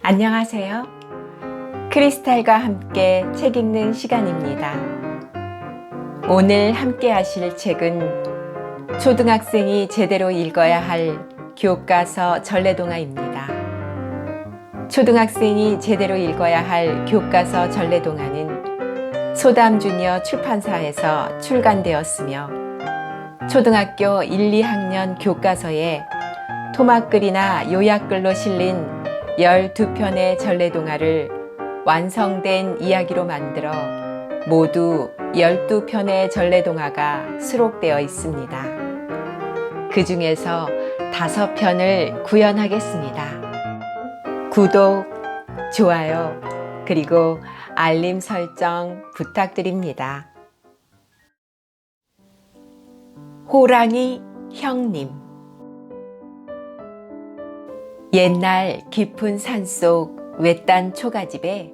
안녕하세요. 크리스탈과 함께 책 읽는 시간입니다. 오늘 함께 하실 책은 초등학생이 제대로 읽어야 할 교과서 전래동화입니다. 초등학생이 제대로 읽어야 할 교과서 전래동화는 소담주니어 출판사에서 출간되었으며 초등학교 1, 2학년 교과서에 토막글이나 요약글로 실린 12편의 전래동화를 완성된 이야기로 만들어 모두 12편의 전래동화가 수록되어 있습니다. 그 중에서 5편을 구현하겠습니다. 구독, 좋아요, 그리고 알림 설정 부탁드립니다. 호랑이 형님. 옛날 깊은 산속 외딴 초가집에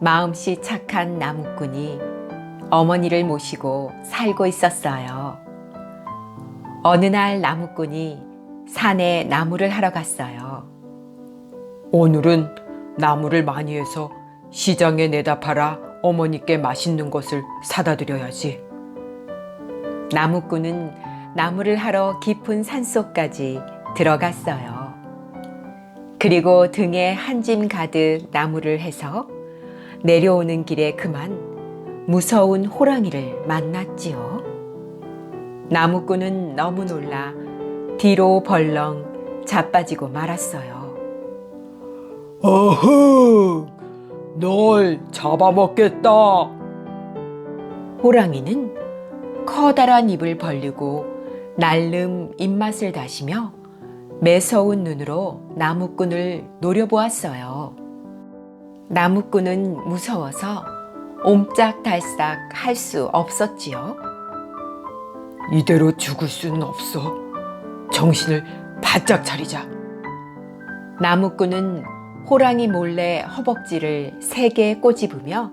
마음씨 착한 나무꾼이 어머니를 모시고 살고 있었어요. 어느 날 나무꾼이 산에 나무를 하러 갔어요. 오늘은 나무를 많이 해서 시장에 내다 팔아 어머니께 맛있는 것을 사다 드려야지. 나무꾼은 나무를 하러 깊은 산속까지 들어갔어요. 그리고 등에 한 짐 가득 나무를 해서 내려오는 길에 그만 무서운 호랑이를 만났지요. 나무꾼은 너무 놀라 뒤로 벌렁 자빠지고 말았어요. 어흥! 널 잡아먹겠다. 호랑이는 커다란 입을 벌리고 날름 입맛을 다시며 매서운 눈으로 나무꾼을 노려보았어요. 나무꾼은 무서워서 옴짝달싹 할 수 없었지요. 이대로 죽을 수는 없어. 정신을 바짝 차리자. 나무꾼은 호랑이 몰래 허벅지를 3개 꼬집으며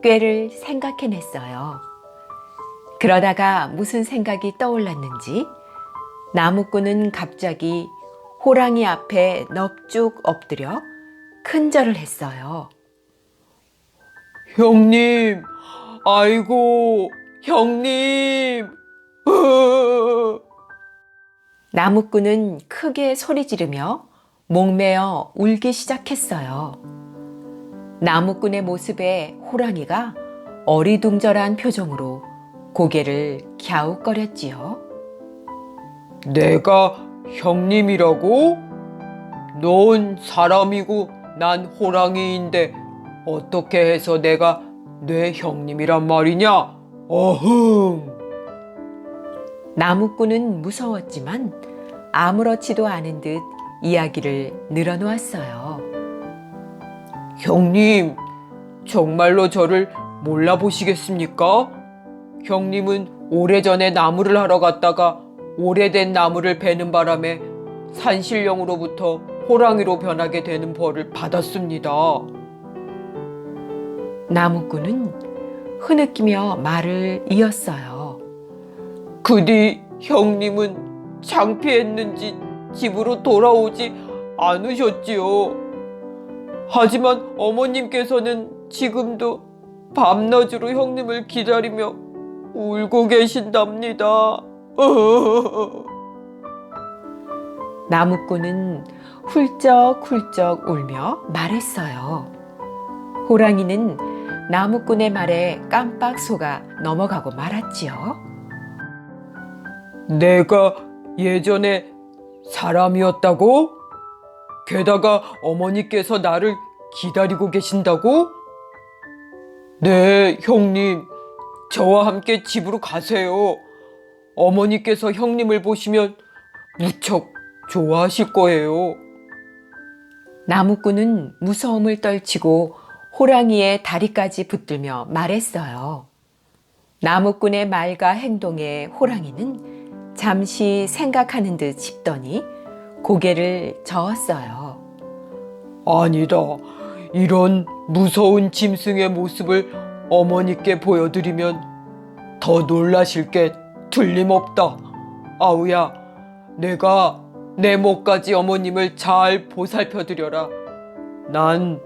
꾀를 생각해냈어요. 그러다가 무슨 생각이 떠올랐는지 나무꾼은 갑자기 호랑이 앞에 넙죽 엎드려 큰절을 했어요. 형님, 아이고, 형님. 나무꾼은 크게 소리 지르며 목매어 울기 시작했어요. 나무꾼의 모습에 호랑이가 어리둥절한 표정으로 고개를 갸웃거렸지요. 내가 형님이라고? 넌 사람이고 난 호랑이인데 어떻게 해서 내가 내 형님이란 말이냐? 어흥! 나무꾼은 무서웠지만 아무렇지도 않은 듯 이야기를 늘어놓았어요. 형님, 정말로 저를 몰라보시겠습니까? 형님은 오래전에 나무를 하러 갔다가 오래된 나무를 베는 바람에 산신령으로부터 호랑이로 변하게 되는 벌을 받았습니다. 나무꾼은 흐느끼며 말을 이었어요. 그 뒤 형님은 창피했는지 집으로 돌아오지 않으셨지요. 하지만 어머님께서는 지금도 밤낮으로 형님을 기다리며 울고 계신답니다. 나무꾼은 훌쩍훌쩍 울며 말했어요. 호랑이는 나무꾼의 말에 깜빡 속아 넘어가고 말았지요. 내가 예전에 사람이었다고? 게다가 어머니께서 나를 기다리고 계신다고? 네, 형님. 저와 함께 집으로 가세요. 어머니께서 형님을 보시면 무척 좋아하실 거예요. 나무꾼은 무서움을 떨치고 호랑이의 다리까지 붙들며 말했어요. 나무꾼의 말과 행동에 호랑이는 잠시 생각하는 듯 싶더니 고개를 저었어요. 아니다. 이런 무서운 짐승의 모습을 어머니께 보여드리면 더 놀라실 게 틀림없다. 아우야, 내가 내 목까지 어머님을 잘 보살펴드려라. 난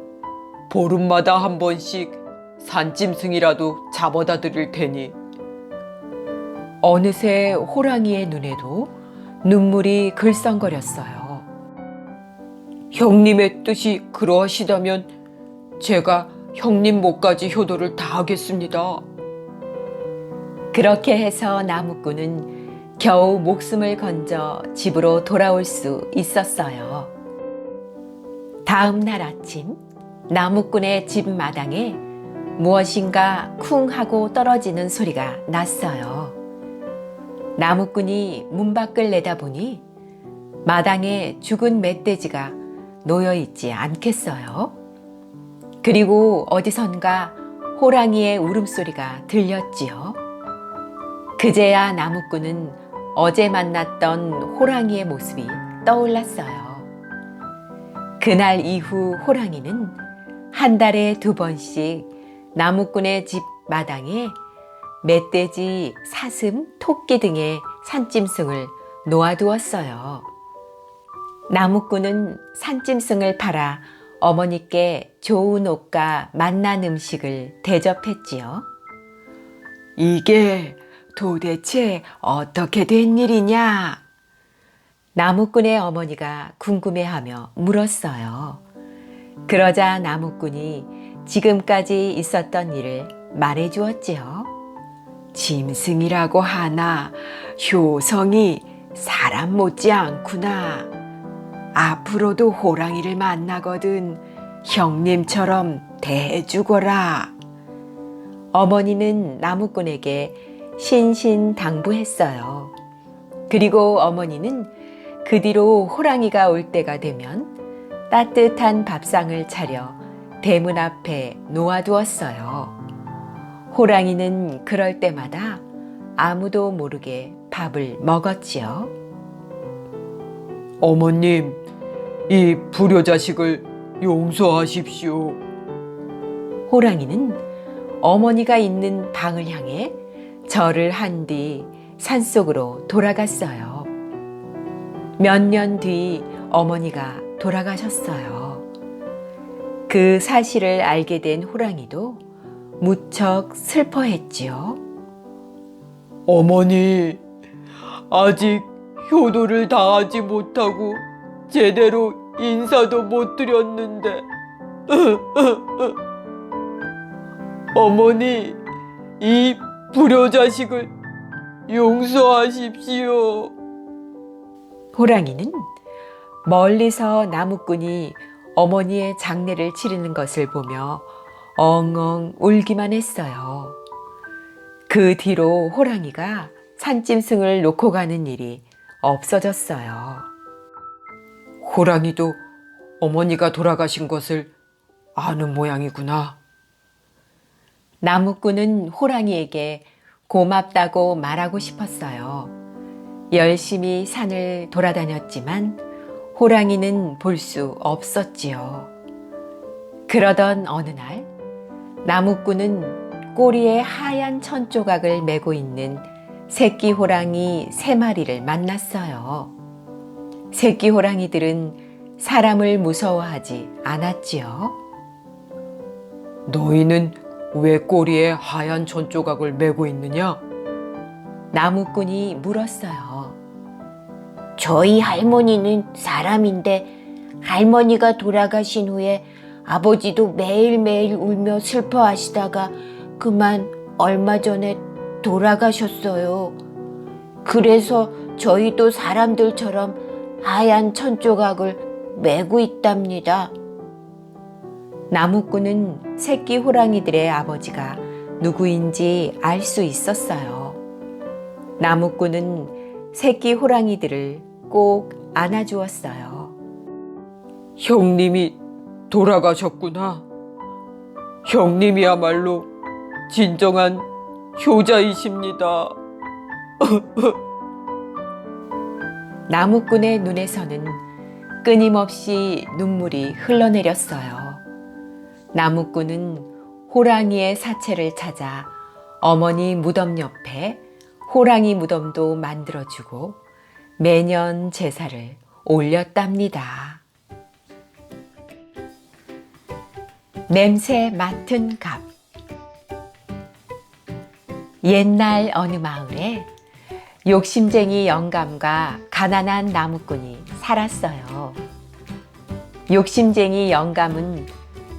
보름마다 한 번씩 산짐승이라도 잡아다 드릴 테니. 어느새 호랑이의 눈에도 눈물이 글썽거렸어요. 형님의 뜻이 그러하시다면 제가 형님 목까지 효도를 다하겠습니다. 그렇게 해서 나무꾼은 겨우 목숨을 건져 집으로 돌아올 수 있었어요. 다음 날 아침, 나무꾼의 집 마당에 무엇인가 쿵 하고 떨어지는 소리가 났어요. 나무꾼이 문 밖을 내다보니 마당에 죽은 멧돼지가 놓여있지 않겠어요. 그리고 어디선가 호랑이의 울음소리가 들렸지요. 그제야 나무꾼은 어제 만났던 호랑이의 모습이 떠올랐어요. 그날 이후 호랑이는 한 달에 2번씩 나무꾼의 집 마당에 멧돼지, 사슴, 토끼 등의 산짐승을 놓아두었어요. 나무꾼은 산짐승을 팔아 어머니께 좋은 옷과 맛난 음식을 대접했지요. 이게 도대체 어떻게 된 일이냐? 나무꾼의 어머니가 궁금해하며 물었어요. 그러자 나무꾼이 지금까지 있었던 일을 말해주었지요. 짐승이라고 하나 효성이 사람 못지 않구나. 앞으로도 호랑이를 만나거든 형님처럼 대해주거라. 어머니는 나무꾼에게 신신당부했어요. 그리고 어머니는 그 뒤로 호랑이가 올 때가 되면 따뜻한 밥상을 차려 대문 앞에 놓아두었어요. 호랑이는 그럴 때마다 아무도 모르게 밥을 먹었지요. 어머님, 이 불효자식을 용서하십시오. 호랑이는 어머니가 있는 방을 향해 절을 한 뒤 산속으로 돌아갔어요. 몇 년 뒤 어머니가 돌아가셨어요. 그 사실을 알게 된 호랑이도 무척 슬퍼했지요. 어머니, 아직 효도를 다하지 못하고 제대로 인사도 못 드렸는데 어머니, 이 불효자식을 용서하십시오. 호랑이는 멀리서 나무꾼이 어머니의 장례를 치르는 것을 보며 엉엉 울기만 했어요. 그 뒤로 호랑이가 산짐승을 놓고 가는 일이 없어졌어요. 호랑이도 어머니가 돌아가신 것을 아는 모양이구나. 나무꾼은 호랑이에게 고맙다고 말하고 싶었어요. 열심히 산을 돌아다녔지만 호랑이는 볼 수 없었지요. 그러던 어느 날 나무꾼은 꼬리에 하얀 천조각을 메고 있는 새끼 호랑이 3마리를 만났어요. 새끼 호랑이들은 사람을 무서워하지 않았지요. 너희는 왜 꼬리에 하얀 천조각을 메고 있느냐? 나무꾼이 물었어요. 저희 할머니는 사람인데 할머니가 돌아가신 후에 아버지도 매일매일 울며 슬퍼하시다가 그만 얼마 전에 돌아가셨어요. 그래서 저희도 사람들처럼 하얀 천조각을 메고 있답니다. 나무꾼은 새끼 호랑이들의 아버지가 누구인지 알 수 있었어요. 나무꾼은 새끼 호랑이들을 꼭 안아주었어요. 형님이 돌아가셨구나. 형님이야말로 진정한 효자이십니다. 나무꾼의 눈에서는 끊임없이 눈물이 흘러내렸어요. 나무꾼은 호랑이의 사체를 찾아 어머니 무덤 옆에 호랑이 무덤도 만들어주고 매년 제사를 올렸답니다. 냄새 맡은 갑. 옛날 어느 마을에 욕심쟁이 영감과 가난한 나무꾼이 살았어요. 욕심쟁이 영감은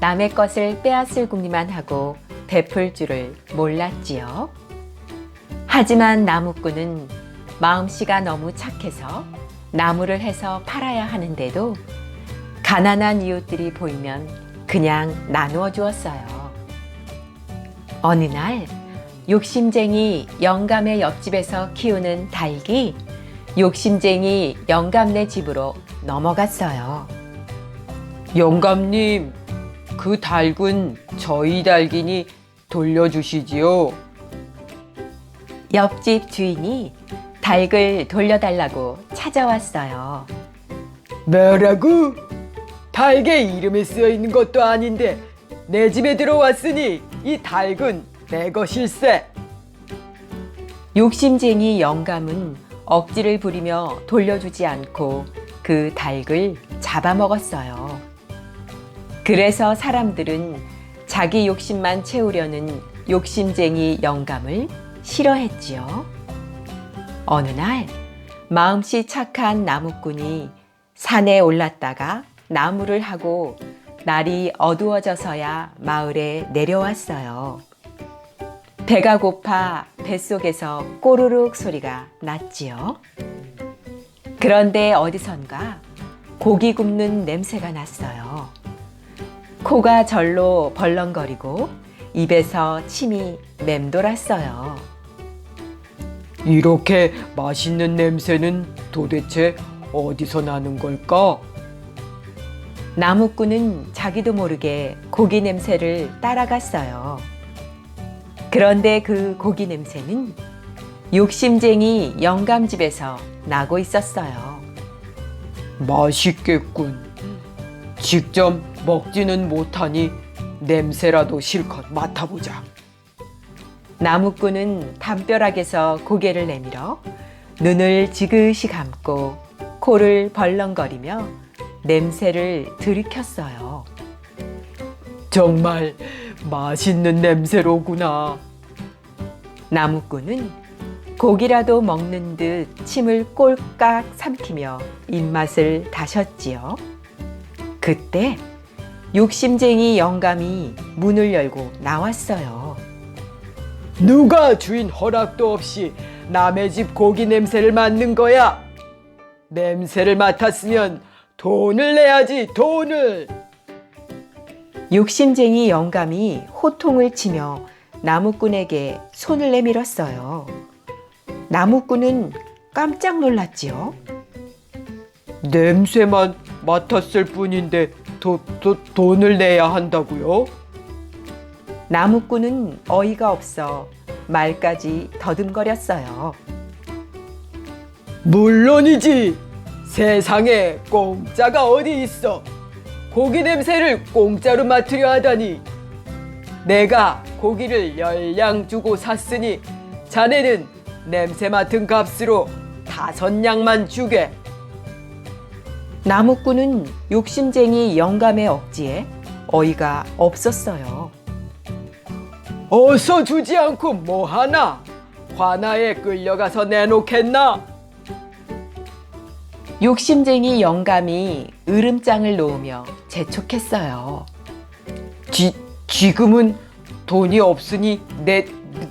남의 것을 빼앗을궁리만 하고 베풀 줄을 몰랐지요. 하지만 나무꾼은 마음씨가 너무 착해서 나무를 해서 팔아야 하는데도 가난한 이웃들이 보이면 그냥 나누어 주었어요. 어느 날 욕심쟁이 영감의 옆집에서 키우는 닭이 욕심쟁이 영감네 집으로 넘어갔어요. 영감님, 그 닭은 저희 닭이니 돌려주시지요. 옆집 주인이 닭을 돌려달라고 찾아왔어요. 뭐라고? 닭에 이름이 쓰여 있는 것도 아닌데 내 집에 들어왔으니 이 닭은 내 것일세. 욕심쟁이 영감은 억지를 부리며 돌려주지 않고 그 닭을 잡아먹었어요. 그래서 사람들은 자기 욕심만 채우려는 욕심쟁이 영감을 싫어했지요. 어느 날 마음씨 착한 나무꾼이 산에 올랐다가 나무를 하고 날이 어두워져서야 마을에 내려왔어요. 배가 고파 뱃속에서 꼬르륵 소리가 났지요. 그런데 어디선가 고기 굽는 냄새가 났어요. 코가 절로 벌렁거리고 입에서 침이 맴돌았어요. 이렇게 맛있는 냄새는 도대체 어디서 나는 걸까? 나무꾼은 자기도 모르게 고기 냄새를 따라갔어요. 그런데 그 고기 냄새는 욕심쟁이 영감집에서 나고 있었어요. 맛있겠군. 직접 먹지는 못하니 냄새라도 실컷 맡아보자. 나무꾼은 담벼락에서 고개를 내밀어 눈을 지그시 감고 코를 벌렁거리며 냄새를 들이켰어요. 정말 맛있는 냄새로구나. 나무꾼은 고기라도 먹는 듯 침을 꼴깍 삼키며 입맛을 다셨지요. 그때 욕심쟁이 영감이 문을 열고 나왔어요. 누가 주인 허락도 없이 남의 집 고기 냄새를 맡는 거야? 냄새를 맡았으면 돈을 내야지, 돈을! 욕심쟁이 영감이 호통을 치며 나무꾼에게 손을 내밀었어요. 나무꾼은 깜짝 놀랐지요. 냄새만 맡았을 뿐인데 돈을 내야 한다고요? 나무꾼은 어이가 없어 말까지 더듬거렸어요. 물론이지. 세상에 공짜가 어디 있어. 고기 냄새를 공짜로 맡으려 하다니. 내가 고기를 10양 주고 샀으니 자네는 냄새 맡은 값으로 5냥만 주게. 나무꾼은 욕심쟁이 영감의 억지에 어이가 없었어요. 어서 주지 않고 뭐하나? 관아에 끌려가서 내놓겠나? 욕심쟁이 영감이 으름장을 놓으며 재촉했어요. 지금은 돈이 없으니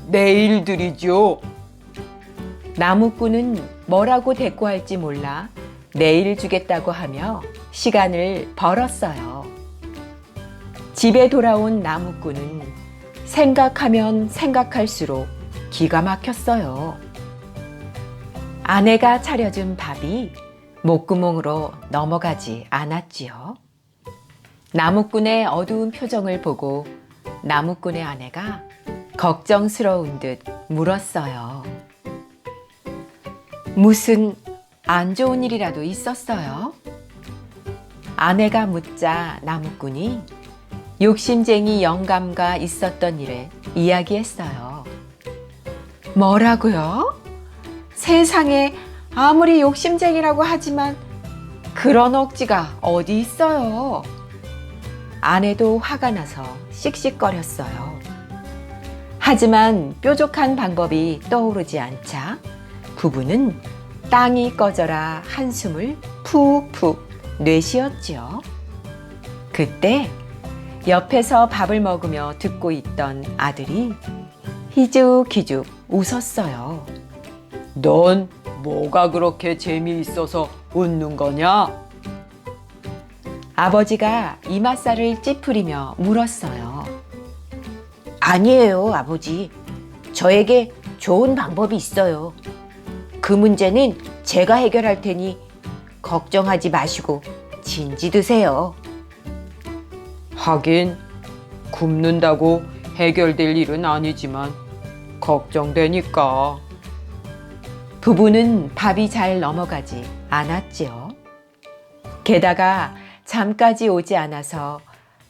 내일 드리죠. 나무꾼은 뭐라고 대꾸할지 몰라 내일 주겠다고 하며 시간을 벌었어요. 집에 돌아온 나무꾼은 생각하면 생각할수록 기가 막혔어요. 아내가 차려준 밥이 목구멍으로 넘어가지 않았지요. 나무꾼의 어두운 표정을 보고 나무꾼의 아내가 걱정스러운 듯 물었어요. 무슨 안 좋은 일이라도 있었어요? 아내가 묻자 나무꾼이 욕심쟁이 영감과 있었던 일을 이야기했어요. 뭐라고요? 세상에 아무리 욕심쟁이라고 하지만 그런 억지가 어디 있어요? 아내도 화가 나서 씩씩거렸어요. 하지만 뾰족한 방법이 떠오르지 않자 부부는 땅이 꺼져라 한숨을 푹푹 내쉬었지요. 그때 옆에서 밥을 먹으며 듣고 있던 아들이 희죽희죽 웃었어요. 넌 뭐가 그렇게 재미있어서 웃는 거냐? 아버지가 이맛살을 찌푸리며 물었어요. 아니에요, 아버지. 저에게 좋은 방법이 있어요. 그 문제는 제가 해결할 테니 걱정하지 마시고 진지 드세요. 하긴 굶는다고 해결될 일은 아니지만 걱정되니까. 부부는 밥이 잘 넘어가지 않았지요. 게다가 잠까지 오지 않아서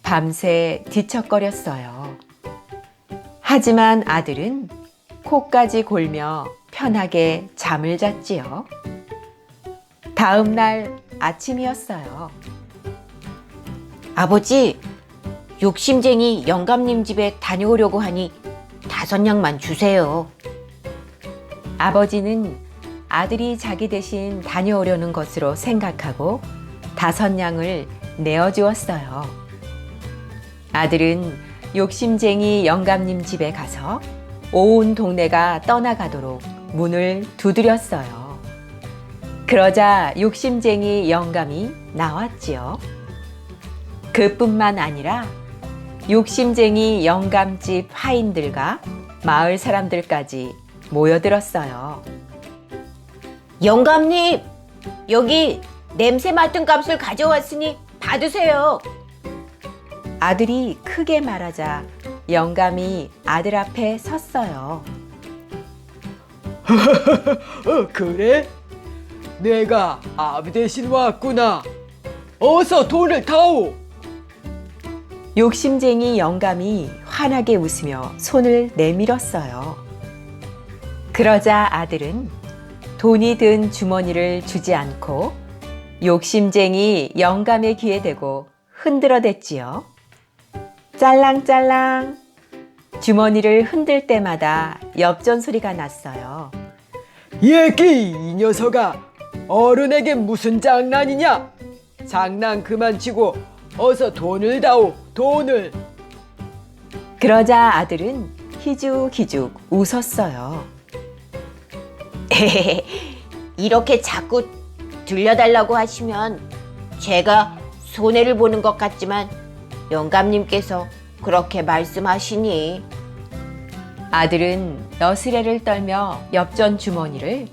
밤새 뒤척거렸어요. 하지만 아들은 코까지 골며 편하게 잠을 잤지요. 다음 날 아침이었어요. 아버지, 욕심쟁이 영감님 집에 다녀오려고 하니 5냥만 주세요. 아버지는 아들이 자기 대신 다녀오려는 것으로 생각하고 5냥을 내어주었어요. 아들은 욕심쟁이 영감님 집에 가서 온 동네가 떠나가도록 문을 두드렸어요. 그러자 욕심쟁이 영감이 나왔지요. 그뿐만 아니라 욕심쟁이 영감집 하인들과 마을 사람들까지 모여들었어요. 영감님, 여기 냄새 맡은 값을 가져왔으니 받으세요. 아들이 크게 말하자 영감이 아들 앞에 섰어요. 그래? 내가 아비 대신 왔구나. 어서 돈을 타오. 욕심쟁이 영감이 환하게 웃으며 손을 내밀었어요. 그러자 아들은 돈이 든 주머니를 주지 않고 욕심쟁이 영감의 귀에 대고 흔들어댔지요. 짤랑짤랑. 주머니를 흔들 때마다 엽전 소리가 났어요. 얘기 이 녀석아, 어른에게 무슨 장난이냐? 장난 그만 치고 어서 돈을 다오, 돈을. 그러자 아들은 희죽희죽 웃었어요. 이렇게 자꾸 들려달라고 하시면 제가 손해를 보는 것 같지만 영감님께서 그렇게 말씀하시니. 아들은 너스레를 떨며 엽전 주머니를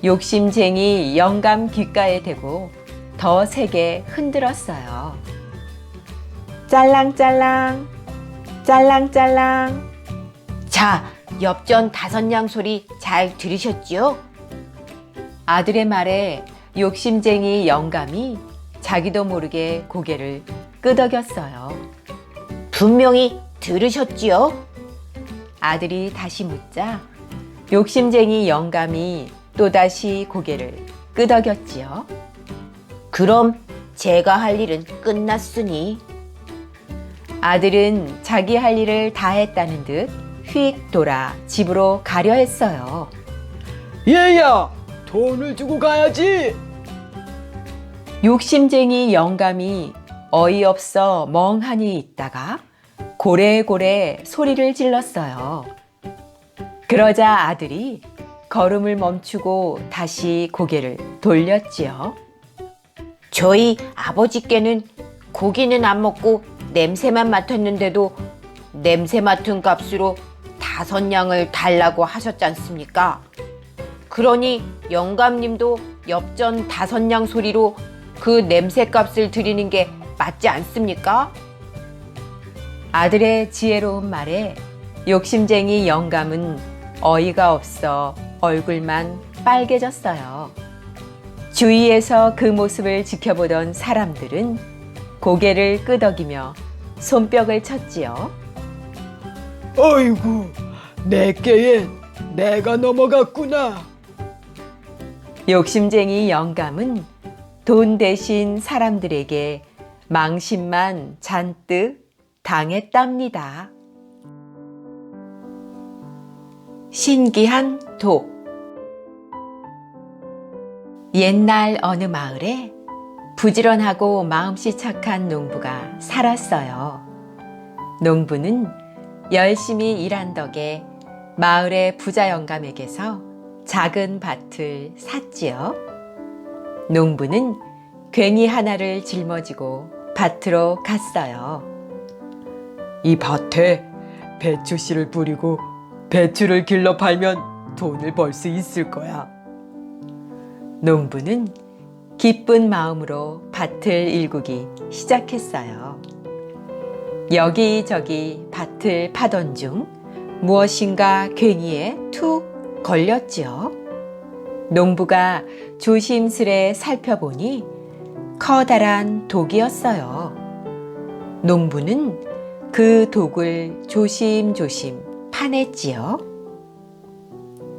욕심쟁이 영감 귓가에 대고 더 세게 흔들었어요. 짤랑짤랑, 짤랑짤랑. 자, 엽전 5냥 소리 잘 들으셨지요? 아들의 말에 욕심쟁이 영감이 자기도 모르게 고개를 끄덕였어요. 분명히 들으셨지요? 아들이 다시 묻자 욕심쟁이 영감이 또다시 고개를 끄덕였지요. 그럼 제가 할 일은 끝났으니. 아들은 자기 할 일을 다 했다는 듯 휙 돌아 집으로 가려 했어요. 얘야, 돈을 주고 가야지. 욕심쟁이 영감이 어이없어 멍하니 있다가 고래고래 소리를 질렀어요. 그러자 아들이 걸음을 멈추고 다시 고개를 돌렸지요. 저희 아버지께는 고기는 안 먹고 냄새만 맡았는데도 냄새 맡은 값으로 5냥을 달라고 하셨지 않습니까? 그러니 영감님도 엽전 5냥 소리로 그 냄새값을 드리는 게 맞지 않습니까? 아들의 지혜로운 말에 욕심쟁이 영감은 어이가 없어 얼굴만 빨개졌어요. 주위에서 그 모습을 지켜보던 사람들은 고개를 끄덕이며 손뼉을 쳤지요. 어이구, 내께엔 내가 넘어갔구나. 욕심쟁이 영감은 돈 대신 사람들에게 망신만 잔뜩 당했답니다. 신기한 독. 옛날 어느 마을에 부지런하고 마음씨 착한 농부가 살았어요. 농부는 열심히 일한 덕에 마을의 부자 영감에게서 작은 밭을 샀지요. 농부는 괭이 하나를 짊어지고 밭으로 갔어요. 이 밭에 배추씨를 뿌리고 배추를 길러 팔면 돈을 벌 수 있을 거야. 농부는 기쁜 마음으로 밭을 일구기 시작했어요. 여기저기 밭을 파던 중 무엇인가 괭이에 툭 걸렸지요. 농부가 조심스레 살펴보니 커다란 독이었어요. 농부는 그 독을 조심조심 파냈지요.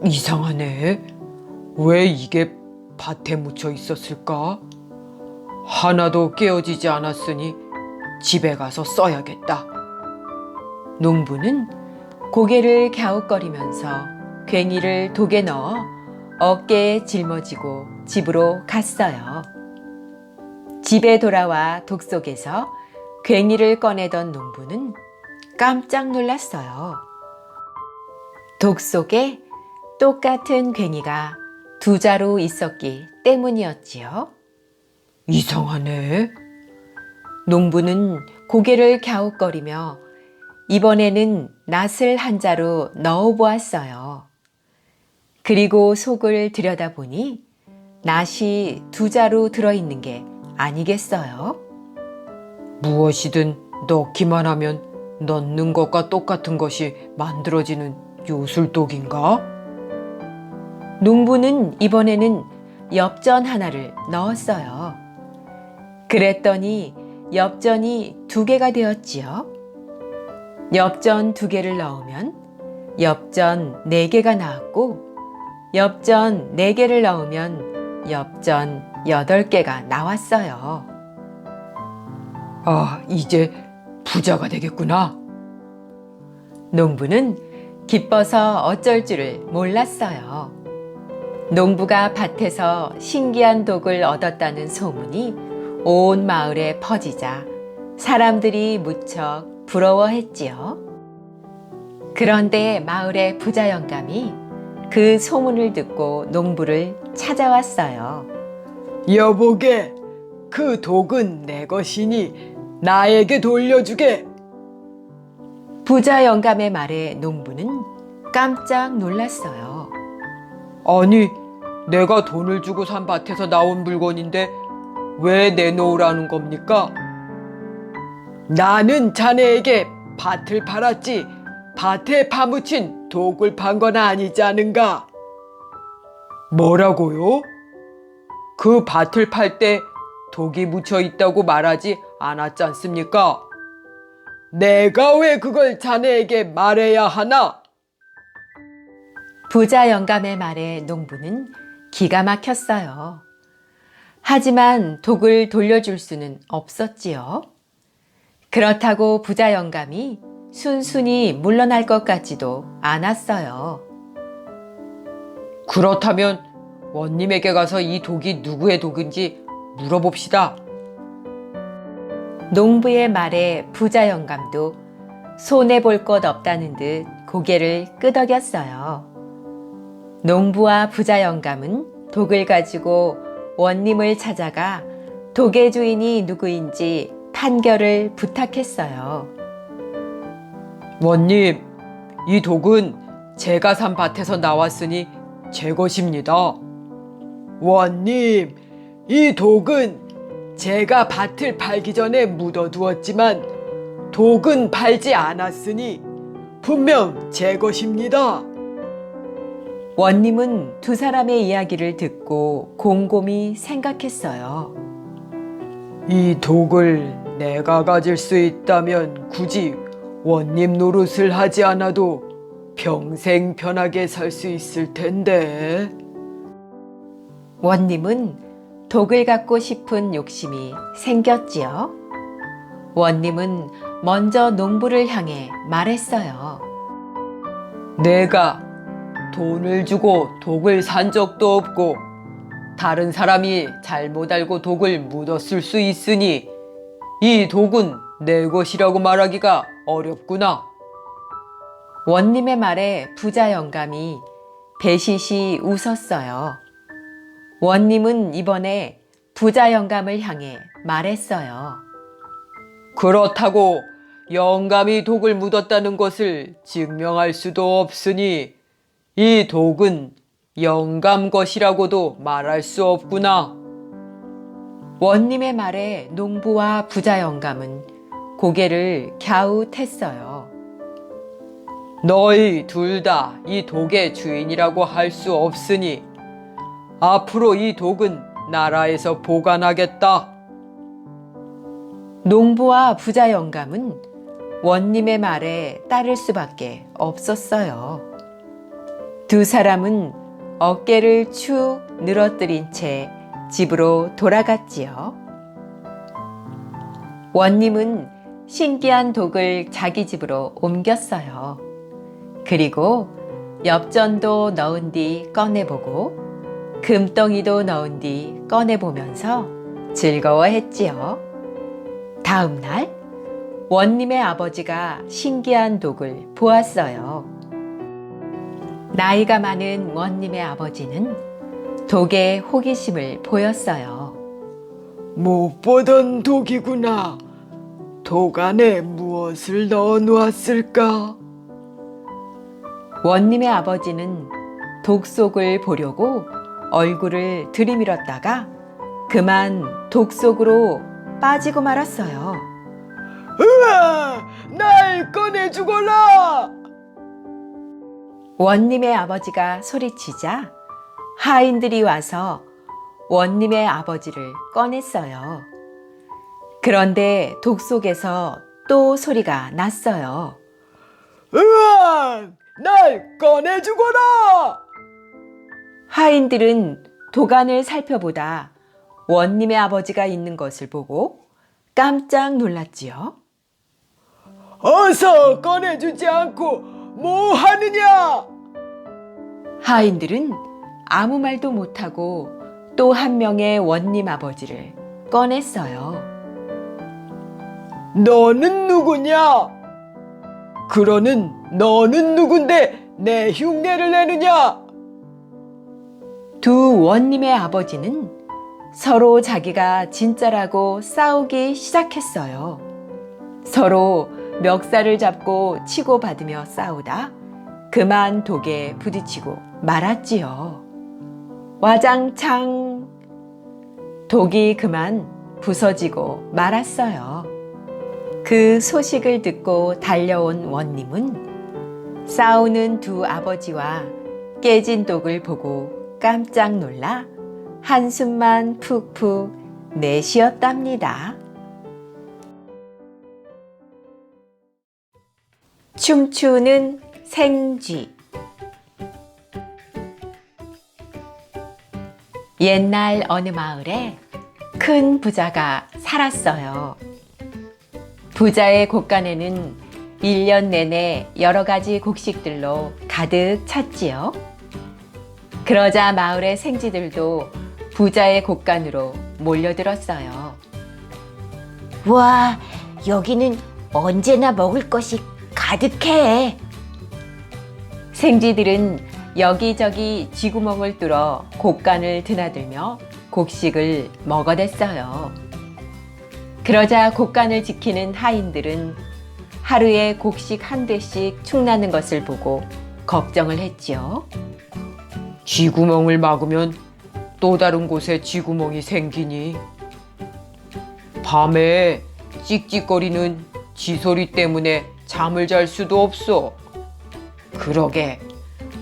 이상하네. 왜 이게 밭에 묻혀 있었을까? 하나도 깨어지지 않았으니 집에 가서 써야겠다. 농부는 고개를 갸웃거리면서 괭이를 독에 넣어 어깨에 짊어지고 집으로 갔어요. 집에 돌아와 독 속에서 괭이를 꺼내던 농부는 깜짝 놀랐어요. 독 속에 똑같은 괭이가 두 자루 있었기 때문이었지요. 이상하네. 농부는 고개를 갸웃거리며 이번에는 낫을 한 자루 넣어보았어요. 그리고 속을 들여다보니 낫이 두 자루 들어있는 게 아니겠어요? 무엇이든 넣기만 하면 넣는 것과 똑같은 것이 만들어지는 요술독인가? 농부는 이번에는 엽전 하나를 넣었어요. 그랬더니 엽전이 두 개가 되었지요. 엽전 두 개를 넣으면 엽전 네 개가 나왔고, 엽전 네 개를 넣으면 엽전 8개가 나왔어요. 아, 이제 부자가 되겠구나. 농부는 기뻐서 어쩔 줄을 몰랐어요. 농부가 밭에서 신기한 독을 얻었다는 소문이 온 마을에 퍼지자 사람들이 무척 부러워했지요. 그런데 마을의 부자 영감이 그 소문을 듣고 농부를 찾아왔어요. 여보게, 그 독은 내 것이니 나에게 돌려주게. 부자 영감의 말에 농부는 깜짝 놀랐어요. 아니, 내가 돈을 주고 산 밭에서 나온 물건인데 왜 내놓으라는 겁니까? 나는 자네에게 밭을 팔았지 밭에 파묻힌 독을 판 건 아니지 않은가? 뭐라고요? 그 밭을 팔 때 독이 묻혀 있다고 말하지 않았지 않습니까? 내가 왜 그걸 자네에게 말해야 하나? 부자 영감의 말에 농부는 기가 막혔어요. 하지만 독을 돌려줄 수는 없었지요. 그렇다고 부자 영감이 순순히 물러날 것 같지도 않았어요. 그렇다면 원님에게 가서 이 독이 누구의 독인지 물어봅시다. 농부의 말에 부자 영감도 손해볼 것 없다는 듯 고개를 끄덕였어요. 농부와 부자 영감은 독을 가지고 원님을 찾아가 독의 주인이 누구인지 판결을 부탁했어요. 원님, 이 독은 제가 산 밭에서 나왔으니 제 것입니다. 원님, 이 독은 제가 밭을 팔기 전에 묻어두었지만 독은 팔지 않았으니 분명 제 것입니다. 원님은 두 사람의 이야기를 듣고 곰곰이 생각했어요. 이 독을 내가 가질 수 있다면 굳이 원님 노릇을 하지 않아도 평생 편하게 살 수 있을 텐데. 원님은 독을 갖고 싶은 욕심이 생겼지요. 원님은 먼저 농부를 향해 말했어요. 내가 돈을 주고 독을 산 적도 없고 다른 사람이 잘못 알고 독을 묻었을 수 있으니 이 독은 내 것이라고 말하기가 어렵구나. 원님의 말에 부자 영감이 배시시 웃었어요. 원님은 이번에 부자 영감을 향해 말했어요. 그렇다고 영감이 독을 묻었다는 것을 증명할 수도 없으니 이 독은 영감 것이라고도 말할 수 없구나. 원님의 말에 농부와 부자 영감은 고개를 갸웃했어요. 너희 둘 다 이 독의 주인이라고 할 수 없으니 앞으로 이 독은 나라에서 보관하겠다. 농부와 부자 영감은 원님의 말에 따를 수밖에 없었어요. 두 사람은 어깨를 축 늘어뜨린 채 집으로 돌아갔지요. 원님은 신기한 독을 자기 집으로 옮겼어요. 그리고 엽전도 넣은 뒤 꺼내보고 금덩이도 넣은 뒤 꺼내보면서 즐거워했지요. 다음 날 원님의 아버지가 신기한 독을 보았어요. 나이가 많은 원님의 아버지는 독에 호기심을 보였어요. 못 보던 독이구나. 독 안에 무엇을 넣어 놓았을까? 원님의 아버지는 독 속을 보려고 얼굴을 들이밀었다가 그만 독 속으로 빠지고 말았어요. 으아! 날 꺼내주거라! 원님의 아버지가 소리치자 하인들이 와서 원님의 아버지를 꺼냈어요. 그런데 독 속에서 또 소리가 났어요. 으아! 날 꺼내주거라! 하인들은 도간을 살펴보다 원님의 아버지가 있는 것을 보고 깜짝 놀랐지요. 어서 꺼내주지 않고 뭐 하느냐? 하인들은 아무 말도 못하고 또 한 명의 원님 아버지를 꺼냈어요. 너는 누구냐? 그러는 너는 누군데 내 흉내를 내느냐? 두 원님의 아버지는 서로 자기가 진짜라고 싸우기 시작했어요. 서로 멱살을 잡고 치고받으며 싸우다 그만 독에 부딪히고 말았지요. 와장창! 독이 그만 부서지고 말았어요. 그 소식을 듣고 달려온 원님은 싸우는 두 아버지와 깨진 독을 보고 깜짝 놀라 한숨만 푹푹 내쉬었답니다. 춤추는 생쥐. 옛날 어느 마을에 큰 부자가 살았어요. 부자의 곳간에는 1년 내내 여러 가지 곡식들로 가득 찼지요. 그러자 마을의 생쥐들도 부자의 곳간으로 몰려들었어요. 와, 여기는 언제나 먹을 것이 가득해. 생쥐들은 여기저기 쥐구멍을 뚫어 곡간을 드나들며 곡식을 먹어댔어요. 그러자 곡간을 지키는 하인들은 하루에 곡식 한 대씩 축나는 것을 보고 걱정을 했지요. 쥐구멍을 막으면 또 다른 곳에 쥐구멍이 생기니 밤에 찍찍거리는 쥐소리 때문에 잠을 잘 수도 없어. 그러게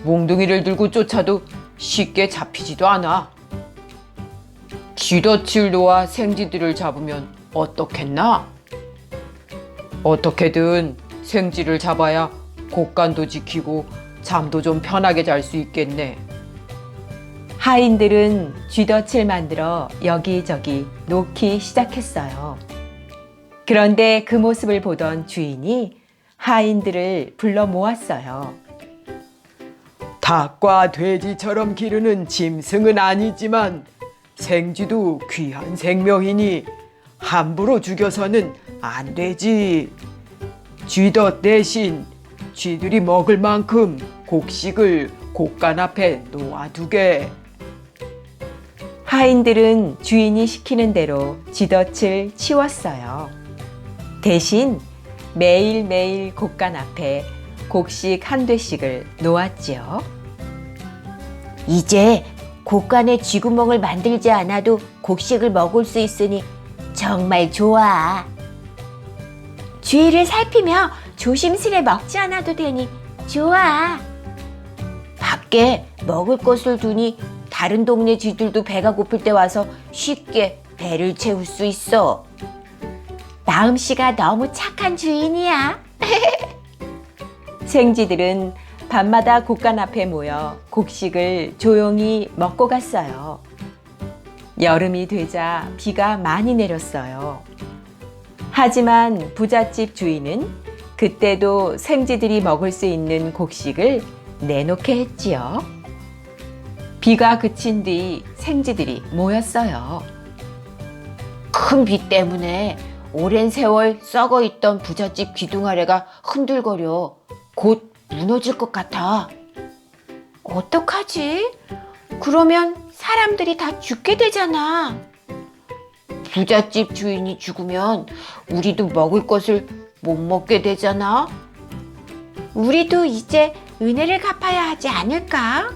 몽둥이를 들고 쫓아도 쉽게 잡히지도 않아. 쥐덫을 놓아 생쥐들을 잡으면 어떻겠나? 어떻게든 생쥐를 잡아야 곡간도 지키고 잠도 좀 편하게 잘 수 있겠네. 하인들은 쥐덫을 만들어 여기저기 놓기 시작했어요. 그런데 그 모습을 보던 주인이 하인들을 불러 모았어요. 닭과 돼지처럼 기르는 짐승은 아니지만 생쥐도 귀한 생명이니 함부로 죽여서는 안 되지. 쥐덫 대신 쥐들이 먹을 만큼 곡식을 곡간 앞에 놓아두게. 하인들은 주인이 시키는 대로 쥐덫을 치웠어요. 대신 매일매일 곡간 앞에 곡식 한 되씩을 놓았지요. 이제 곡간에 쥐구멍을 만들지 않아도 곡식을 먹을 수 있으니 정말 좋아. 주위를 살피며 조심스레 먹지 않아도 되니 좋아. 밖에 먹을 것을 두니 다른 동네 쥐들도 배가 고플 때 와서 쉽게 배를 채울 수 있어. 마음씨가 너무 착한 주인이야. 생쥐들은 밤마다 곡간 앞에 모여 곡식을 조용히 먹고 갔어요. 여름이 되자 비가 많이 내렸어요. 하지만 부잣집 주인은 그때도 생쥐들이 먹을 수 있는 곡식을 내놓게 했지요. 비가 그친 뒤 생쥐들이 모였어요. 큰 비 때문에 오랜 세월 썩어 있던 부잣집 기둥아래가 흔들거려 곧 무너질 것 같아. 어떡하지? 그러면 사람들이 다 죽게 되잖아. 부잣집 주인이 죽으면 우리도 먹을 것을 못 먹게 되잖아. 우리도 이제 은혜를 갚아야 하지 않을까?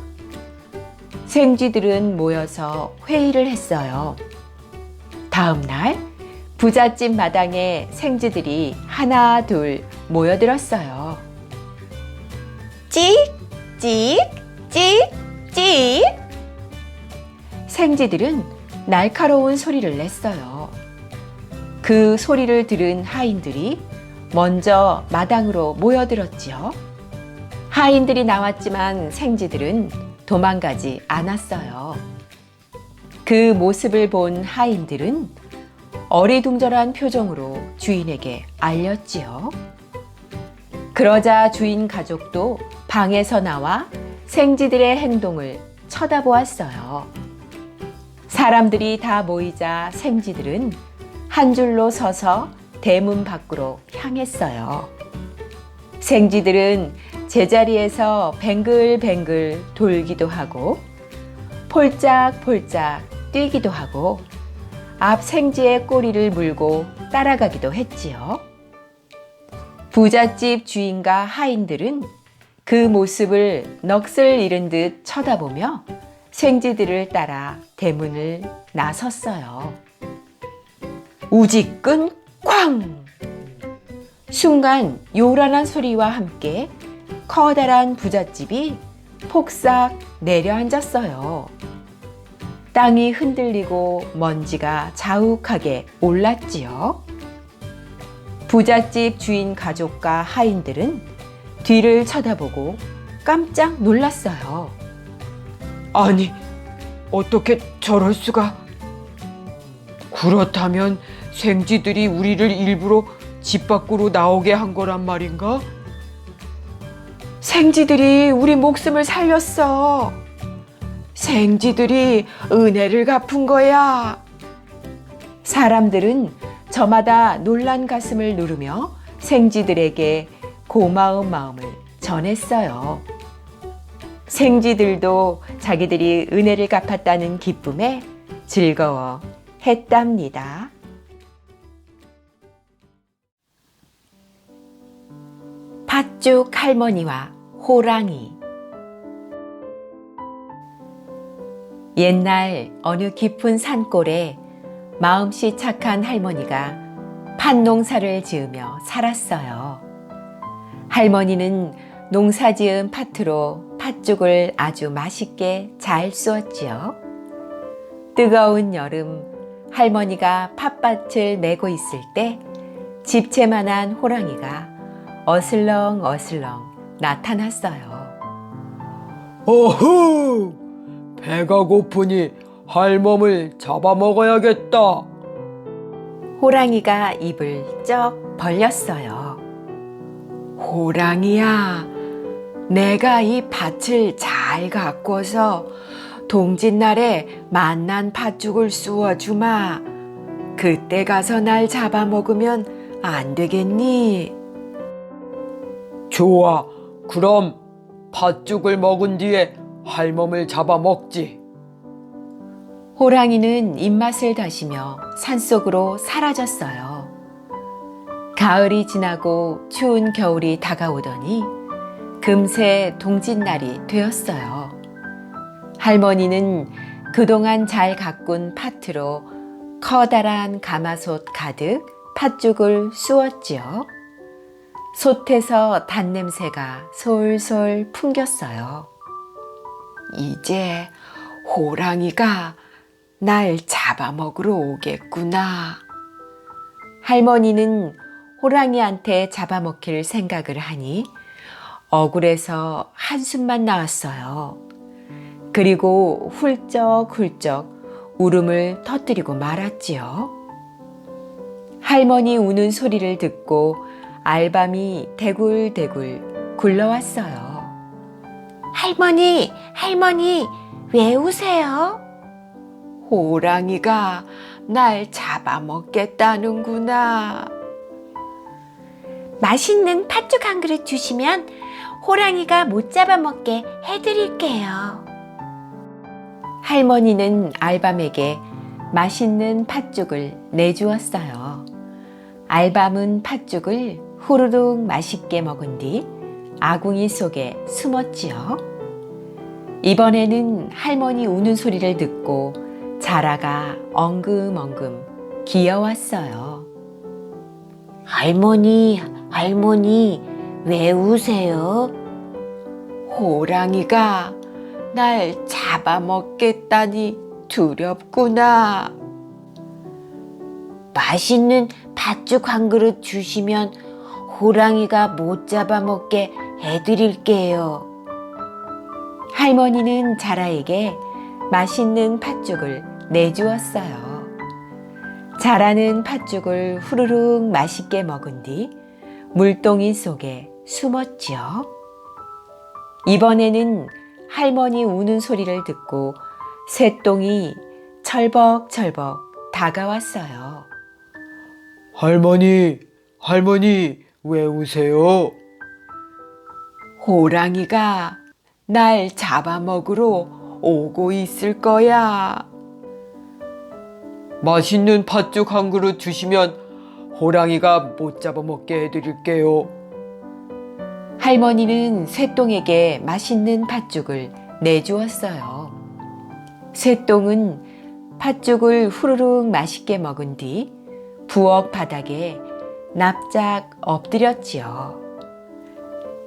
생쥐들은 모여서 회의를 했어요. 다음 날 부잣집 마당에 생쥐들이 하나 둘 모여들었어요. 찍, 찍, 찍, 찍. 생쥐들은 날카로운 소리를 냈어요. 그 소리를 들은 하인들이 먼저 마당으로 모여들었지요. 하인들이 나왔지만 생쥐들은 도망가지 않았어요. 그 모습을 본 하인들은 어리둥절한 표정으로 주인에게 알렸지요. 그러자 주인 가족도 방에서 나와 생쥐들의 행동을 쳐다보았어요. 사람들이 다 모이자 생쥐들은 한 줄로 서서 대문 밖으로 향했어요. 생쥐들은 제자리에서 뱅글뱅글 돌기도 하고 폴짝폴짝 뛰기도 하고 앞 생쥐의 꼬리를 물고 따라가기도 했지요. 부잣집 주인과 하인들은 그 모습을 넋을 잃은 듯 쳐다보며 생쥐들을 따라 대문을 나섰어요. 우지끈 쾅! 순간 요란한 소리와 함께 커다란 부잣집이 폭삭 내려앉았어요. 땅이 흔들리고 먼지가 자욱하게 올랐지요. 부잣집 주인 가족과 하인들은 뒤를 쳐다보고 깜짝 놀랐어요. 아니, 어떻게 저럴 수가? 그렇다면 생쥐들이 우리를 일부러 집 밖으로 나오게 한 거란 말인가? 생쥐들이 우리 목숨을 살렸어. 생쥐들이 은혜를 갚은 거야. 사람들은 저마다 놀란 가슴을 누르며 생쥐들에게 고마운 마음을 전했어요. 생쥐들도 자기들이 은혜를 갚았다는 기쁨에 즐거워 했답니다. 팥죽 할머니와 호랑이. 옛날 어느 깊은 산골에 마음씨 착한 할머니가 팥농사를 지으며 살았어요. 할머니는 농사 지은 팥으로 팥죽을 아주 맛있게 잘 쏘았지요. 뜨거운 여름, 할머니가 팥밭을 메고 있을 때 집채만한 호랑이가 어슬렁어슬렁 나타났어요. 어흥! 배가 고프니 할멈을 잡아먹어야겠다. 호랑이가 입을 쩍 벌렸어요. 호랑이야, 내가 이 밭을 잘 가꿔서 동짓날에 만난 팥죽을 쑤어주마. 그때 가서 날 잡아먹으면 안 되겠니? 좋아. 그럼 팥죽을 먹은 뒤에 할멈을 잡아먹지. 호랑이는 입맛을 다시며 산속으로 사라졌어요. 가을이 지나고 추운 겨울이 다가오더니 금세 동짓날이 되었어요. 할머니는 그동안 잘 가꾼 팥으로 커다란 가마솥 가득 팥죽을 쑤었지요. 솥에서 단냄새가 솔솔 풍겼어요. 이제 호랑이가 날 잡아먹으러 오겠구나. 할머니는 호랑이한테 잡아먹힐 생각을 하니 억울해서 한숨만 나왔어요. 그리고 훌쩍훌쩍 울음을 터뜨리고 말았지요. 할머니 우는 소리를 듣고 알밤이 대굴대굴 굴러왔어요. 할머니, 할머니, 왜 우세요? 호랑이가 날 잡아먹겠다는구나. 맛있는 팥죽 한 그릇 주시면 호랑이가 못 잡아먹게 해드릴게요. 할머니는 알밤에게 맛있는 팥죽을 내주었어요. 알밤은 팥죽을 후루룩 맛있게 먹은 뒤 아궁이 속에 숨었지요. 이번에는 할머니 우는 소리를 듣고 자라가 엉금엉금 기어왔어요. 할머니, 할머니, 왜 우세요? 호랑이가 날 잡아먹겠다니 두렵구나. 맛있는 팥죽 한 그릇 주시면 호랑이가 못 잡아먹게 해드릴게요. 할머니는 자라에게 맛있는 팥죽을 내주었어요. 자라는 팥죽을 후루룩 맛있게 먹은 뒤 물동이 속에 숨었지요. 이번에는 할머니 우는 소리를 듣고 새똥이 철벅철벅 다가왔어요. 할머니, 할머니, 왜 우세요? 호랑이가 날 잡아먹으러 오고 있을 거야. 맛있는 팥죽 한 그릇 주시면 호랑이가 못 잡아먹게 해드릴게요. 할머니는 새똥에게 맛있는 팥죽을 내주었어요. 새똥은 팥죽을 후루룩 맛있게 먹은 뒤 부엌 바닥에 납작 엎드렸지요.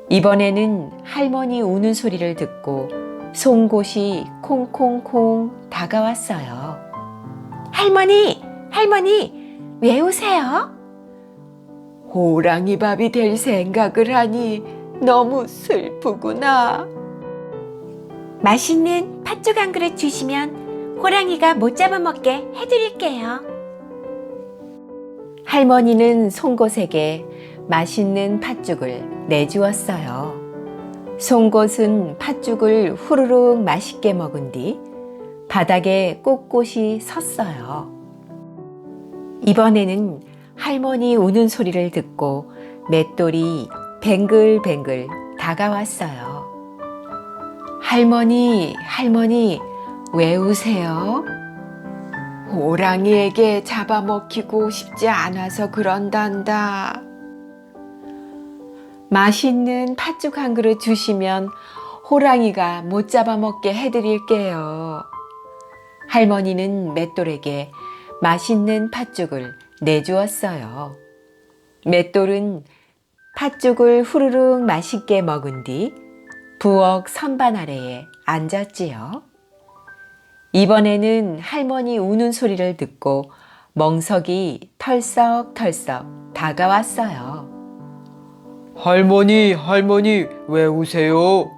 이번에는 할머니 우는 소리를 듣고 송곳이 콩콩콩 다가왔어요. 할머니, 할머니, 왜 우세요? 호랑이 밥이 될 생각을 하니 너무 슬프구나. 맛있는 팥죽 한 그릇 주시면 호랑이가 못 잡아먹게 해드릴게요. 할머니는 송곳에게 맛있는 팥죽을 내주었어요. 송곳은 팥죽을 후루룩 맛있게 먹은 뒤 바닥에 꼿꼿이 섰어요. 이번에는 할머니 우는 소리를 듣고 맷돌이 뱅글뱅글 다가왔어요. 할머니, 할머니, 왜 우세요? 호랑이에게 잡아먹히고 싶지 않아서 그런단다. 맛있는 팥죽 한 그릇 주시면 호랑이가 못 잡아먹게 해드릴게요. 할머니는 맷돌에게 맛있는 팥죽을 내주었어요. 맷돌은 팥죽을 후루룩 맛있게 먹은 뒤 부엌 선반 아래에 앉았지요. 이번에는 할머니 우는 소리를 듣고 멍석이 털썩털썩 다가왔어요. 할머니, 할머니, 왜 우세요?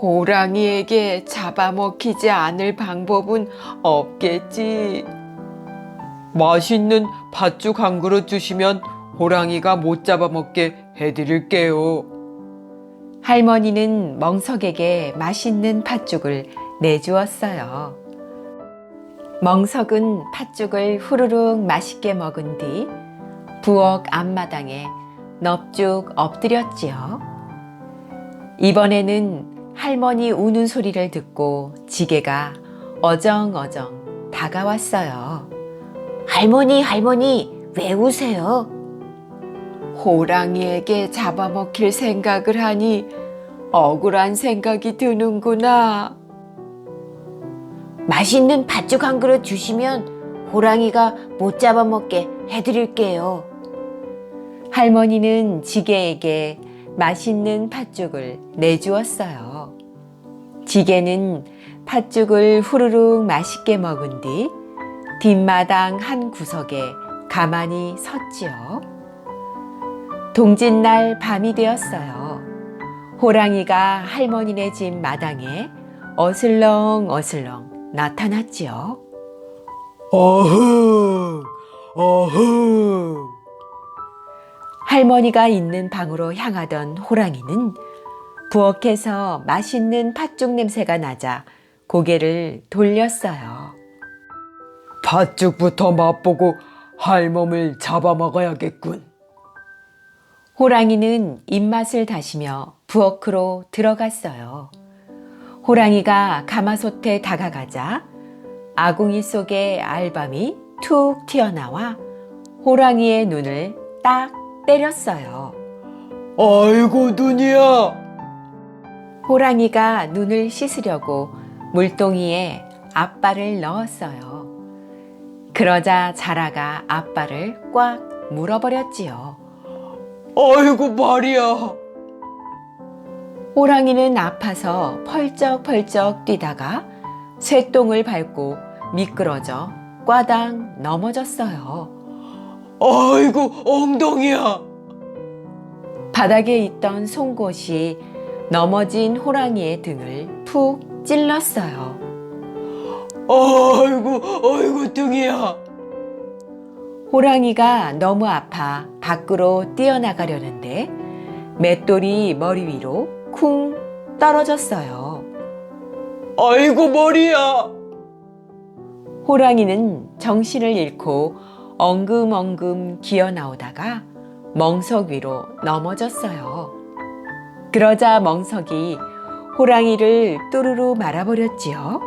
호랑이에게 잡아먹히지 않을 방법은 없겠지. 맛있는 팥죽 한 그릇 주시면 호랑이가 못 잡아먹게 해드릴게요. 할머니는 멍석에게 맛있는 팥죽을 내주었어요. 멍석은 팥죽을 후루룩 맛있게 먹은 뒤 부엌 앞마당에 넙죽 엎드렸지요. 이번에는 할머니 우는 소리를 듣고 지게가 어정어정 다가왔어요. 할머니, 왜 우세요? 호랑이에게 잡아먹힐 생각을 하니 억울한 생각이 드는구나. 맛있는 팥죽 한 그릇 주시면 호랑이가 못 잡아먹게 해드릴게요. 할머니는 지게에게 맛있는 팥죽을 내주었어요. 지게는 팥죽을 후루룩 맛있게 먹은 뒤 뒷마당 한 구석에 가만히 섰지요. 동짓날 밤이 되었어요. 호랑이가 할머니네 집 마당에 어슬렁어슬렁 나타났지요. 어흥, 어흥. 할머니가 있는 방으로 향하던 호랑이는 부엌에서 맛있는 팥죽 냄새가 나자 고개를 돌렸어요. 팥죽부터 맛보고 할멈을 잡아먹어야겠군. 호랑이는 입맛을 다시며 부엌으로 들어갔어요. 호랑이가 가마솥에 다가가자 아궁이 속에 알밤이 툭 튀어나와 호랑이의 눈을 딱 때렸어요. 아이고 눈이야. 호랑이가 눈을 씻으려고 물동이에 앞발을 넣었어요. 그러자 자라가 앞발을 꽉 물어버렸지요. 아이고 말이야. 호랑이는 아파서 펄쩍펄쩍 뛰다가 쇠똥을 밟고 미끄러져 꽈당 넘어졌어요. 아이고 엉덩이야. 바닥에 있던 송곳이 넘어진 호랑이의 등을 푹 찔렀어요. 아이고 등이야. 호랑이가 너무 아파 밖으로 뛰어나가려는데 맷돌이 머리 위로 쿵 떨어졌어요. 아이고 머리야. 호랑이는 정신을 잃고 엉금엉금 기어 나오다가 멍석 위로 넘어졌어요. 그러자 멍석이 호랑이를 뚜루루 말아버렸지요.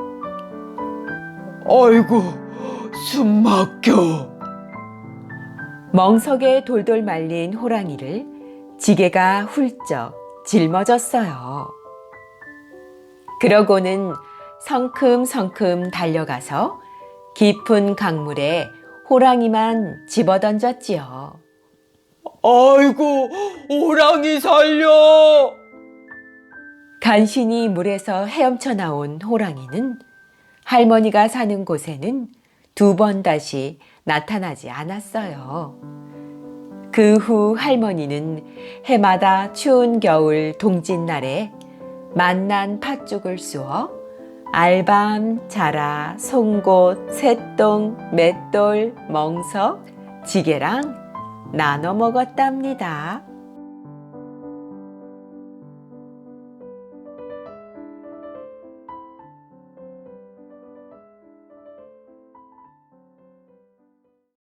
아이고 숨 막혀. 멍석에 돌돌 말린 호랑이를 지게가 훌쩍 짊어졌어요. 그러고는 성큼성큼 달려가서 깊은 강물에 호랑이만 집어던졌지요. 아이고 호랑이 살려. 간신히 물에서 헤엄쳐 나온 호랑이는 할머니가 사는 곳에는 2번 다시 나타나지 않았어요. 그 후 할머니는 해마다 추운 겨울 동짓날에 맛난 팥죽을 쑤어 알밤, 자라, 송곳, 새똥, 맷돌, 멍석, 지게랑 나눠 먹었답니다.